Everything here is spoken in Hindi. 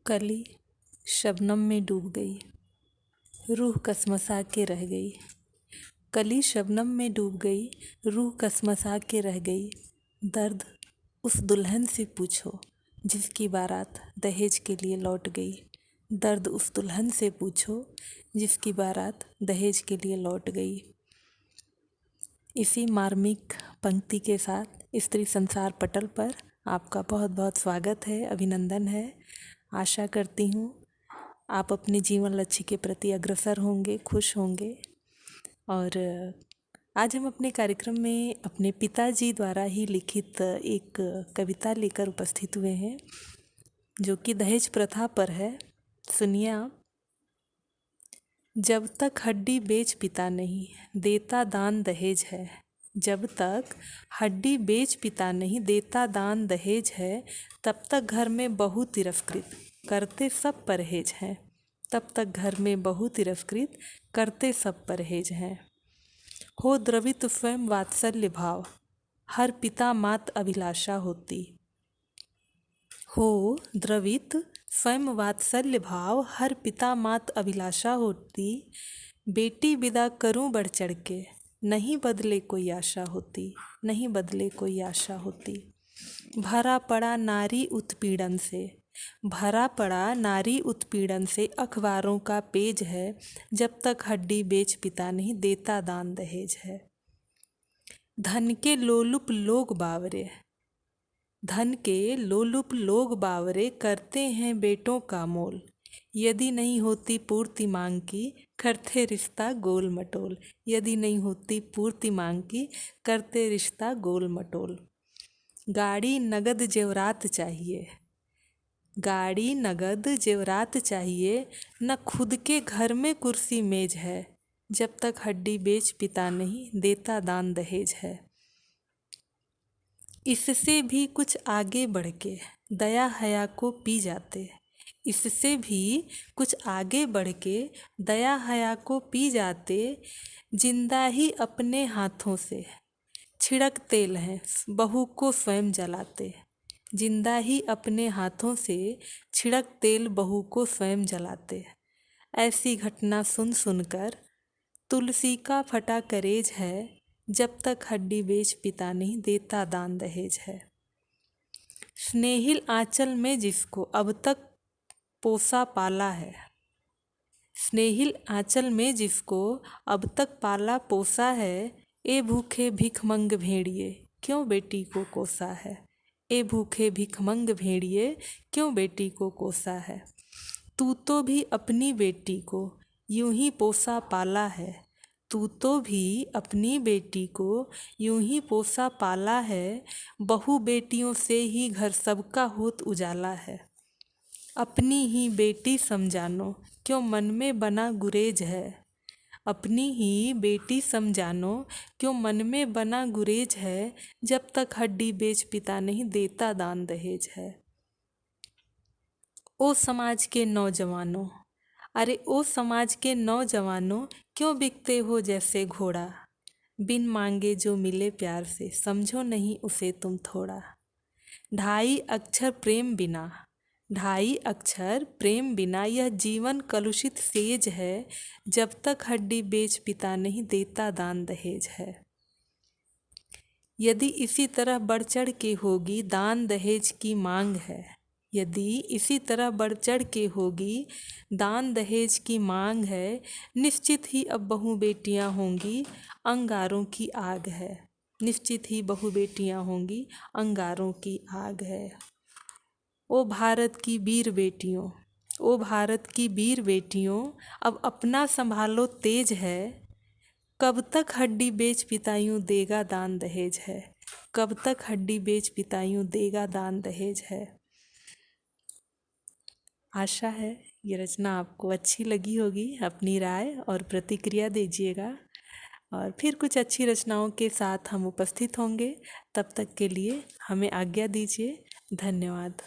कली शबनम में डूब गई, रूह कसमसा के रह गई। कली शबनम में डूब गई, रूह कसमसा के रह गई। दर्द उस दुल्हन से पूछो जिसकी बारात दहेज के लिए लौट गई। दर्द उस दुल्हन से पूछो जिसकी बारात दहेज के लिए लौट गई। इसी मार्मिक पंक्ति के साथ स्त्री संसार पटल पर आपका बहुत बहुत स्वागत है, अभिनंदन है। आशा करती हूँ आप अपने जीवन लक्ष्य के प्रति अग्रसर होंगे, खुश होंगे। और आज हम अपने कार्यक्रम में अपने पिताजी द्वारा ही लिखित एक कविता लेकर उपस्थित हुए हैं, जो कि दहेज प्रथा पर है। सुनिए आप। जब तक हड्डी बेच पिता नहीं, देता दान दहेज है। जब तक हड्डी बेच पिता नहीं, देता दान दहेज है। तब तक घर में बहू तिरस्कृत, करते सब परहेज हैं। तब तक घर में बहू तिरस्कृत, करते सब परहेज हैं। हो द्रवित स्वयं वात्सल्य भाव, हर पिता मात अभिलाषा होती। हो द्रवित स्वयं वात्सल्य भाव, हर पिता मात अभिलाषा होती। बेटी विदा करूं बढ़ चढ़ के, नहीं बदले कोई आशा होती, नहीं बदले कोई आशा होती। भरा पड़ा नारी उत्पीड़न से, भरा पड़ा नारी उत्पीड़न से अखबारों का पेज है। जब तक हड्डी बेच पिता नहीं, देता दान दहेज है। धन के लोलुप लोग बावरे, धन के लोलुप लोग बावरे, करते हैं बेटों का मोल। यदि नहीं होती पूर्ति मांग की, करते रिश्ता गोल मटोल। यदि नहीं होती पूर्ति मांग की, करते रिश्ता गोल मटोल। गाड़ी नगद जेवरात चाहिए, गाड़ी नगद जेवरात चाहिए। न खुद के घर में कुर्सी मेज है। जब तक हड्डी बेच पिता नहीं, देता दान दहेज है। इससे भी कुछ आगे बढ़ के दया हया को पी जाते, इससे भी कुछ आगे बढ़ के दया हया को पी जाते। जिंदा ही अपने हाथों से छिड़क तेल है, बहू को स्वयं जलाते। जिंदा ही अपने हाथों से छिड़क तेल, बहू को स्वयं जलाते। ऐसी घटना सुन सुनकर तुलसी का फटा करेज है। जब तक हड्डी बेच पिता नहीं, देता दान दहेज है। स्नेहिल आंचल में जिसको अब तक पोसा पाला है, स्नेहिल आंचल में जिसको अब तक पाला पोसा है। ए भूखे भिखमंग भेड़िए, क्यों बेटी को कोसा है। ए भूखे भिखमंग भेड़िए, क्यों बेटी को कोसा है। तू तो भी अपनी बेटी को यूं ही पोसा पाला है। तू तो भी अपनी बेटी को यूं ही पोसा पाला है। बहू बेटियों से ही घर सबका होत उजाला है। अपनी ही बेटी समझानो, क्यों मन में बना गुरेज है। अपनी ही बेटी समझानो, क्यों मन में बना गुरेज है। जब तक हड्डी बेच पिता नहीं, देता दान दहेज है। ओ समाज के नौजवानों, अरे ओ समाज के नौजवानों, क्यों बिकते हो जैसे घोड़ा। बिन मांगे जो मिले प्यार से, समझो नहीं उसे तुम थोड़ा। ढाई अक्षर प्रेम बिना, ढाई अक्षर प्रेम बिना, यह जीवन कलुषित सेज है। जब तक हड्डी बेच पिता नहीं, देता दान दहेज है। यदि इसी तरह बढ़ चढ़ के होगी दान दहेज की मांग है। यदि इसी तरह बढ़ चढ़ के होगी दान दहेज की मांग है। निश्चित ही अब बहु बेटियां होंगी, अंगारों की आग है। निश्चित ही बहु बेटियां होंगी, अंगारों की आग है। ओ भारत की वीर बेटियों, ओ भारत की वीर बेटियों, अब अपना संभालो तेज है। कब तक हड्डी बेच पिता यूं देगा दान दहेज है। कब तक हड्डी बेच पिता यूं देगा दान दहेज है। आशा है ये रचना आपको अच्छी लगी होगी। अपनी राय और प्रतिक्रिया दीजिएगा और फिर कुछ अच्छी रचनाओं के साथ हम उपस्थित होंगे। तब तक के लिए हमें आज्ञा दीजिए। धन्यवाद।